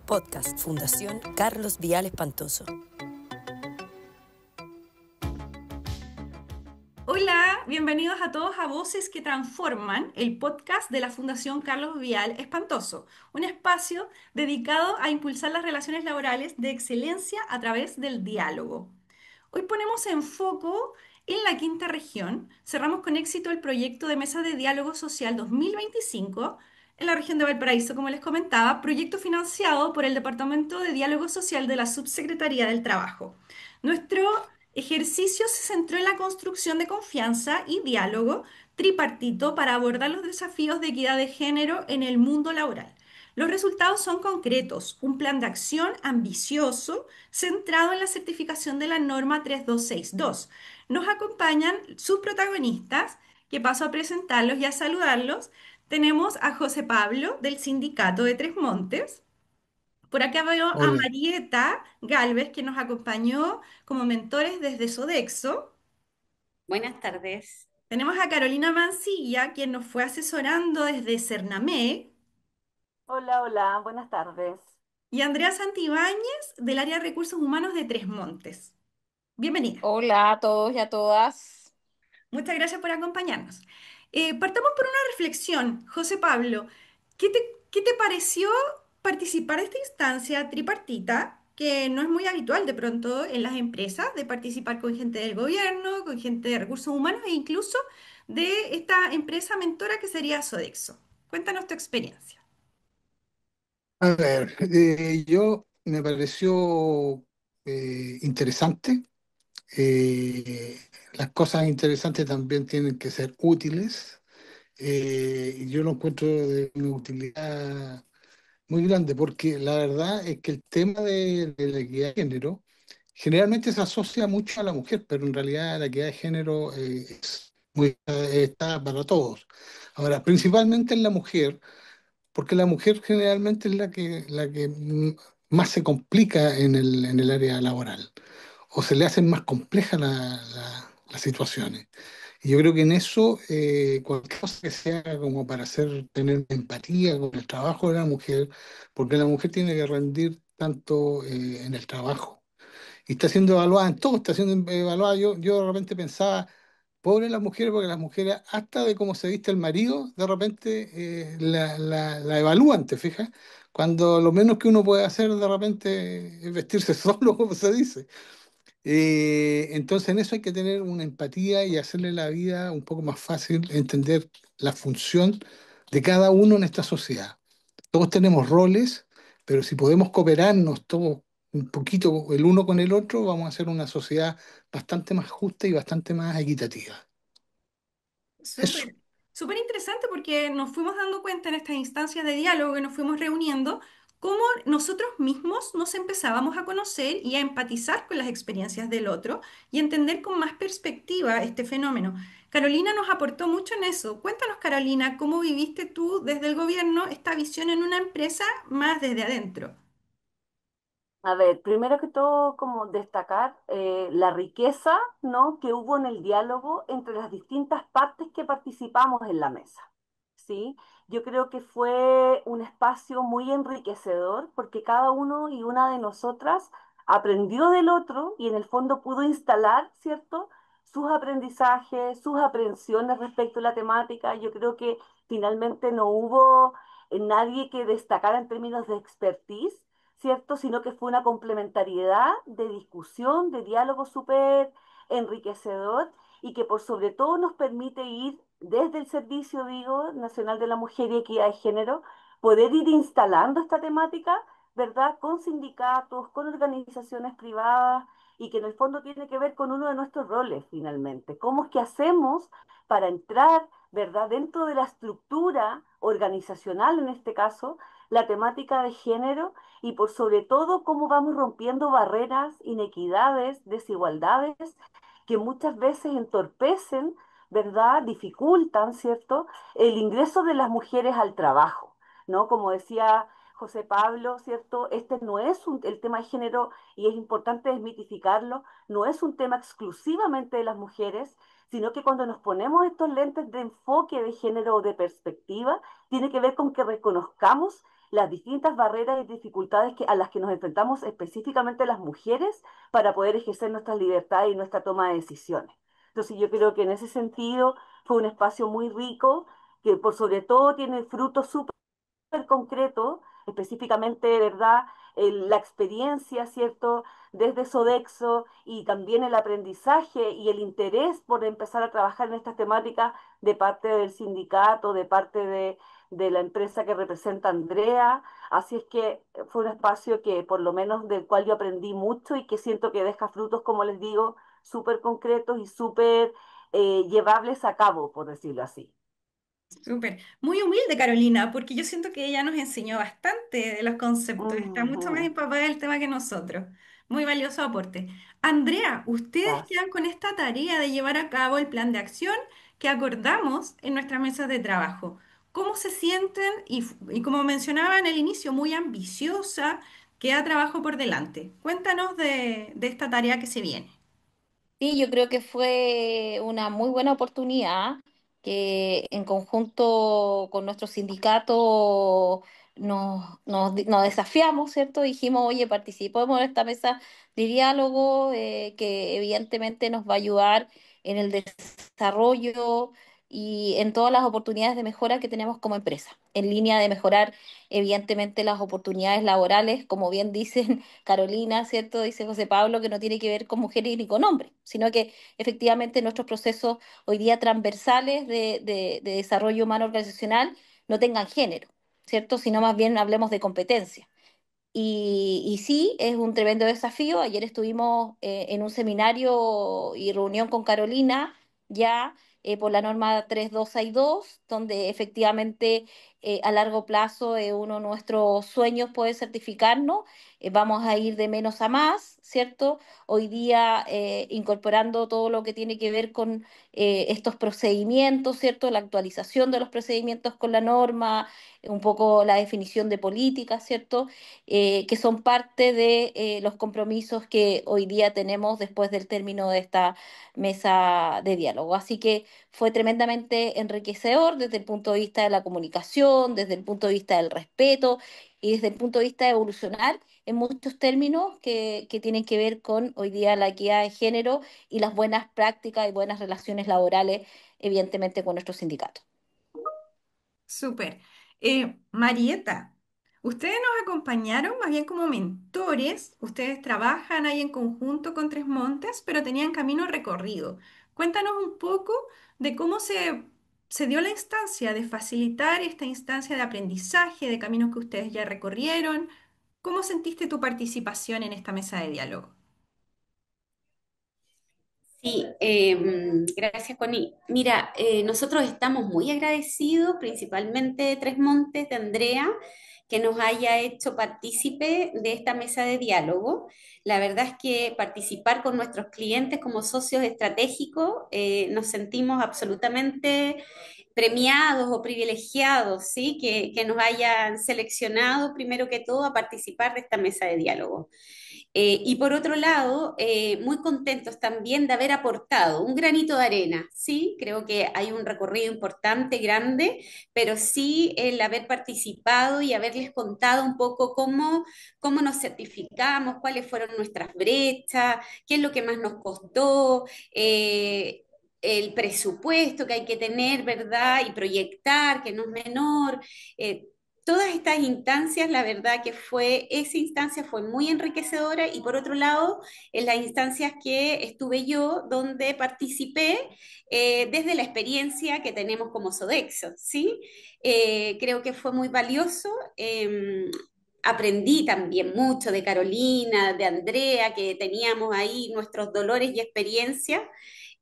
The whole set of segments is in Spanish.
Podcast Fundación Carlos Vial Espantoso. Hola, bienvenidos a todos a Voces que Transforman, el podcast de la Fundación Carlos Vial Espantoso, un espacio dedicado a impulsar las relaciones laborales de excelencia a través del diálogo. Hoy ponemos en foco en la quinta región. Cerramos con éxito el proyecto de Mesa de Diálogo Social 2025 en la región de Valparaíso, como les comentaba, proyecto financiado por el Departamento de Diálogo Social de la Subsecretaría del Trabajo. Nuestro ejercicio se centró en la construcción de confianza y diálogo tripartito para abordar los desafíos de equidad de género en el mundo laboral. Los resultados son concretos, un plan de acción ambicioso centrado en la certificación de la norma 3262. Nos acompañan sus protagonistas, que paso a presentarlos y a saludarlos. Tenemos a José Pablo del Sindicato de Tres Montes. Por acá veo a Hola, Marieta Galvez, que nos acompañó como mentores desde Sodexo. Buenas tardes. Tenemos a Carolina Mancilla, quien nos fue asesorando desde Cernamé, Hola, hola, buenas tardes. y Andrea Santibáñez del área de recursos humanos de Tres Montes. Bienvenida. Hola a todos y a todas. Muchas gracias por acompañarnos. Partamos por una reflexión. José Pablo, ¿qué te, qué te pareció participar de esta instancia tripartita, que no es muy habitual de pronto en las empresas, de participar con gente del gobierno, con gente de recursos humanos e incluso de esta empresa mentora que sería Sodexo? Cuéntanos tu experiencia. a ver, yo me pareció interesante. Las cosas interesantes también tienen que ser útiles. Y yo lo encuentro de una utilidad muy grande porque la verdad es que el tema de la equidad de género generalmente se asocia mucho a la mujer, pero en realidad la equidad de género está para todos. Ahora, principalmente en la mujer, porque la mujer generalmente es la que más se complica en el área laboral, o se le hacen más complejas las situaciones. Y yo creo que en eso, cualquier cosa que sea como para tener empatía con el trabajo de la mujer, porque la mujer tiene que rendir tanto en el trabajo y está siendo evaluada en todo, está siendo evaluada. Yo de repente pensaba, pobre las mujeres, porque las mujeres, hasta de cómo se viste el marido, de repente la evalúan, ¿te fijas? Cuando lo menos que uno puede hacer de repente es vestirse solo, como se dice. Entonces en eso hay que tener una empatía y hacerle la vida un poco más fácil, entender la función de cada uno en esta sociedad. Todos tenemos roles, pero si podemos cooperarnos todos un poquito el uno con el otro, vamos a hacer una sociedad bastante más justa y bastante más equitativa. Eso. Súper, súper interesante porque nos fuimos dando cuenta en estas instancias de diálogo que nos fuimos reuniendo, cómo nosotros mismos nos empezábamos a conocer y a empatizar con las experiencias del otro y entender con más perspectiva este fenómeno. Carolina nos aportó mucho en eso. Cuéntanos, Carolina, ¿cómo viviste tú desde el gobierno esta visión en una empresa más desde adentro? A ver, primero que todo, como destacar la riqueza, ¿no?, que hubo en el diálogo entre las distintas partes que participamos en la mesa, ¿sí? Yo creo que fue un espacio muy enriquecedor porque cada uno y una de nosotras aprendió del otro y en el fondo pudo instalar, ¿cierto?, sus aprendizajes, sus aprehensiones respecto a la temática. Yo creo que finalmente no hubo nadie que destacara en términos de expertise, ¿cierto? Sino que fue una complementariedad de discusión, de diálogo súper enriquecedor y que por sobre todo nos permite ir desde el Servicio, digo, Nacional de la Mujer y Equidad de Género, poder ir instalando esta temática, ¿verdad? Con sindicatos, con organizaciones privadas y que en el fondo tiene que ver con uno de nuestros roles finalmente. ¿Cómo es que hacemos para entrar, ¿verdad?, dentro de la estructura organizacional, en este caso, la temática de género y por sobre todo cómo vamos rompiendo barreras, inequidades, desigualdades que muchas veces entorpecen, ¿verdad? Dificultan, ¿cierto?, el ingreso de las mujeres al trabajo, ¿no? Como decía José Pablo, ¿cierto? Este no es el tema de género, y es importante desmitificarlo, no es un tema exclusivamente de las mujeres, sino que cuando nos ponemos estos lentes de enfoque de género o de perspectiva, tiene que ver con que reconozcamos las distintas barreras y dificultades a las que nos enfrentamos específicamente las mujeres para poder ejercer nuestras libertades y nuestra toma de decisiones. Entonces yo creo que en ese sentido fue un espacio muy rico, que por sobre todo tiene frutos súper concreto, específicamente, de verdad, la experiencia, ¿cierto? Desde Sodexo y también el aprendizaje y el interés por empezar a trabajar en estas temáticas de parte del sindicato, de parte de la empresa que representa Andrea. Así es que fue un espacio que por lo menos del cual yo aprendí mucho y que siento que deja frutos, como les digo, súper concretos y súper llevables a cabo, por decirlo así. Súper. Muy humilde Carolina, porque yo siento que ella nos enseñó bastante de los conceptos, está mucho más Ujú. empapada del tema que nosotros. Muy valioso aporte. Andrea, ustedes Gracias. quedan con esta tarea de llevar a cabo el plan de acción que acordamos en nuestras mesas de trabajo. ¿Cómo se sienten? Y como mencionaba en el inicio, muy ambiciosa, queda trabajo por delante. Cuéntanos de esta tarea que se viene. Sí, yo creo que fue una muy buena oportunidad que en conjunto con nuestro sindicato nos desafiamos, ¿cierto? Dijimos, oye, participemos en esta mesa de diálogo que evidentemente nos va a ayudar en el desarrollo y en todas las oportunidades de mejora que tenemos como empresa, en línea de mejorar evidentemente las oportunidades laborales, como bien dicen Carolina, ¿cierto? Dice José Pablo que no tiene que ver con mujeres ni con hombres, sino que efectivamente nuestros procesos hoy día transversales de desarrollo humano organizacional no tengan género, ¿cierto? Sino más bien hablemos de competencia. Y sí, es un tremendo desafío. Ayer estuvimos en un seminario y reunión con Carolina ya por la norma 3262, donde efectivamente a largo plazo uno de nuestros sueños poder certificarnos. Vamos a ir de menos a más, ¿cierto? Hoy día incorporando todo lo que tiene que ver con estos procedimientos, ¿cierto? La actualización de los procedimientos con la norma, un poco la definición de políticas, ¿cierto? Que son parte de los compromisos que hoy día tenemos después del término de esta mesa de diálogo. Así que fue tremendamente enriquecedor desde el punto de vista de la comunicación, desde el punto de vista del respeto y desde el punto de vista de evolucionar en muchos términos que tienen que ver con hoy día la equidad de género y las buenas prácticas y buenas relaciones laborales, evidentemente, con nuestros sindicatos. Súper. Marieta, ustedes nos acompañaron más bien como mentores. Ustedes trabajan ahí en conjunto con Tres Montes, pero tenían camino recorrido. Cuéntanos un poco de cómo se dio la instancia de facilitar esta instancia de aprendizaje, de caminos que ustedes ya recorrieron. ¿Cómo sentiste tu participación en esta mesa de diálogo? Sí, gracias, Connie. Mira, nosotros estamos muy agradecidos, principalmente de Tres Montes, de Andrea, que nos haya hecho partícipe de esta mesa de diálogo. La verdad es que participar con nuestros clientes como socios estratégicos, nos sentimos absolutamente premiados o privilegiados, ¿sí? Que nos hayan seleccionado primero que todo a participar de esta mesa de diálogo. Y por otro lado, muy contentos también de haber aportado un granito de arena, ¿sí? Creo que hay un recorrido importante, grande, pero sí el haber participado y haberles contado un poco cómo nos certificamos, cuáles fueron nuestras brechas, qué es lo que más nos costó. El presupuesto que hay que tener, ¿verdad? Y proyectar, que no es menor. Eh, Todas estas instancias, la verdad que esa instancia fue muy enriquecedora y por otro lado, en las instancias que estuve yo, donde participé desde la experiencia que tenemos como Sodexo, ¿sí? Creo que fue muy valioso. Aprendí también mucho de Carolina, de Andrea, que teníamos ahí nuestros dolores y experiencias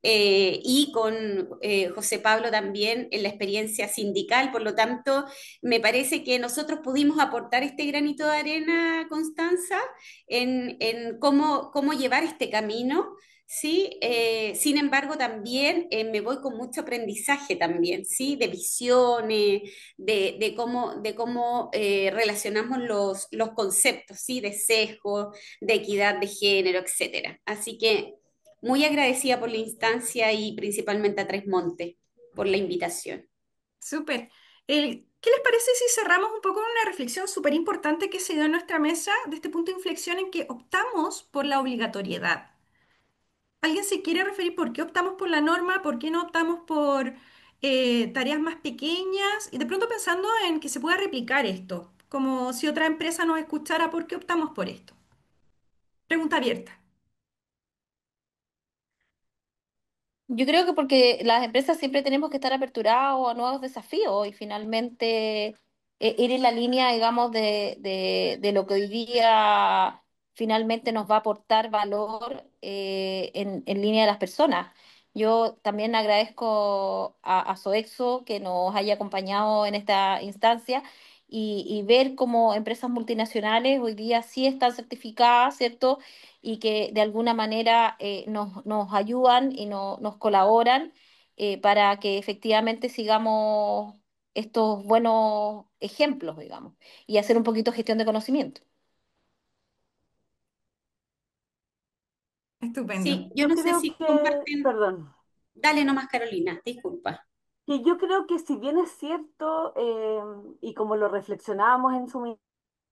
y con José Pablo también en la experiencia sindical. Por lo tanto, me parece que nosotros pudimos aportar este granito de arena, Constanza, en cómo llevar este camino. Sí, sin embargo, también me voy con mucho aprendizaje también, ¿sí? De visiones, de cómo relacionamos los conceptos, ¿sí? De sesgo, de equidad de género, etcétera. Así que muy agradecida por la instancia y principalmente a Tres Montes por la invitación. Súper. ¿Qué les parece si cerramos un poco con una reflexión súper importante que se dio en nuestra mesa de este punto de inflexión en que optamos por la obligatoriedad? ¿Alguien se quiere referir por qué optamos por la norma? ¿Por qué no optamos por tareas más pequeñas? Y de pronto pensando en que se pueda replicar esto, como si otra empresa nos escuchara, ¿por qué optamos por esto? Pregunta abierta. Yo creo que porque las empresas siempre tenemos que estar aperturados a nuevos desafíos y finalmente ir en la línea, digamos, de lo que hoy día finalmente nos va a aportar valor en línea de las personas. Yo también agradezco a Soexo que nos haya acompañado en esta instancia y ver cómo empresas multinacionales hoy día sí están certificadas, ¿cierto? Y que de alguna manera nos ayudan y nos colaboran para que efectivamente sigamos estos buenos ejemplos, digamos, y hacer un poquito gestión de conocimiento. Estupendo. Sí, yo Yo no sé creo si que, comparten. perdón, Dale nomás, Carolina, disculpa. que yo creo que si bien es cierto, y como lo reflexionábamos en su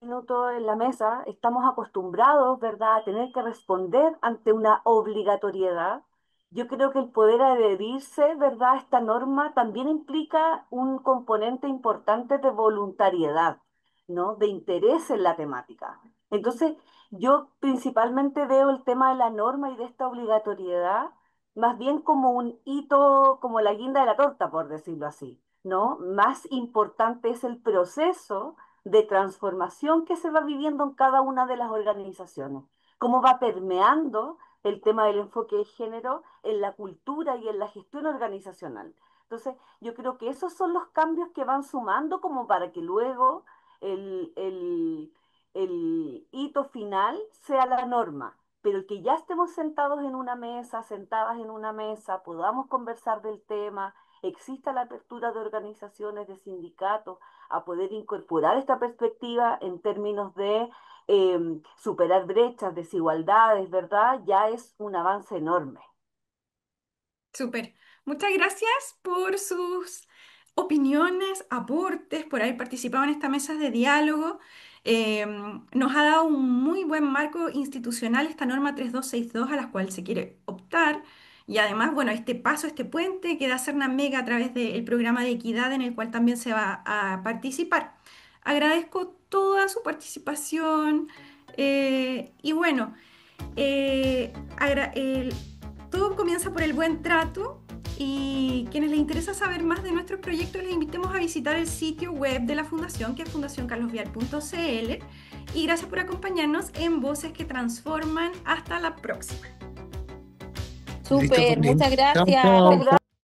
minuto en la mesa, estamos acostumbrados, ¿verdad?, a tener que responder ante una obligatoriedad. Yo creo que el poder adherirse, ¿verdad?, a esta norma también implica un componente importante de voluntariedad, ¿no?, de interés en la temática. Entonces, yo principalmente veo el tema de la norma y de esta obligatoriedad más bien como un hito, como la guinda de la torta, por decirlo así, ¿no? Más importante es el proceso de transformación que se va viviendo en cada una de las organizaciones, cómo va permeando el tema del enfoque de género en la cultura y en la gestión organizacional. Entonces, yo creo que esos son los cambios que van sumando como para que luego el, el, el hito final sea la norma, pero el que ya estemos sentados en una mesa, sentadas en una mesa, podamos conversar del tema, exista la apertura de organizaciones, de sindicatos, a poder incorporar esta perspectiva en términos de superar brechas, desigualdades, ¿verdad? Ya es un avance enorme. Súper. Muchas gracias por sus opiniones, aportes, por haber participado en esta mesa de diálogo. Nos ha dado un muy buen marco institucional esta norma 3262 a la cual se quiere optar. Y además, bueno, este paso, este puente que da Serna Mega a través del programa de equidad en el cual también se va a participar. Agradezco toda su participación y bueno. Eh, agra- el- Todo comienza por el buen trato y quienes les interesa saber más de nuestros proyectos les invitemos a visitar el sitio web de la Fundación, que es fundacioncarlosvial.cl. Y gracias por acompañarnos en Voces que Transforman. Hasta la próxima. Listo, Súper, Corina. muchas Chao, gracias. chao. Muchas gracias.